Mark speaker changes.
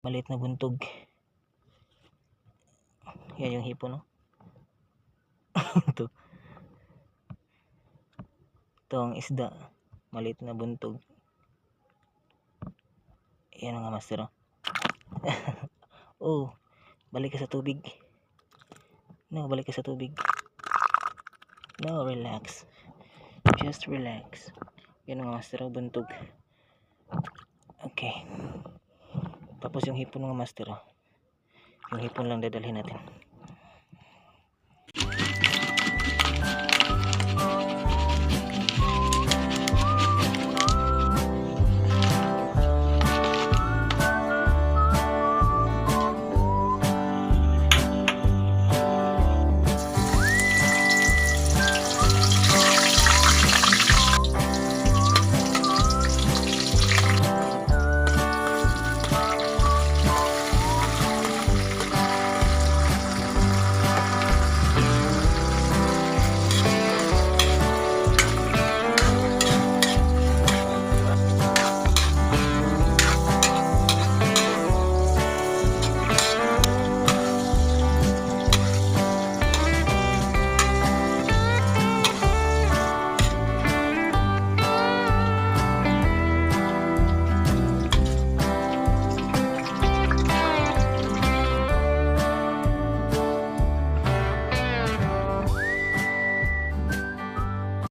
Speaker 1: maliit na buntog. Yan yung hipon, no? Ito ang isda, maliit na buntog. Yan mga master, oh. Oh, balik ka sa tubig. No, balik ka sa tubig. No, relax. Just relax. Yan mga master, oh, buntog. Okay. Tapos yung hipon mga master, oh. Yung hipon lang dadalhin natin.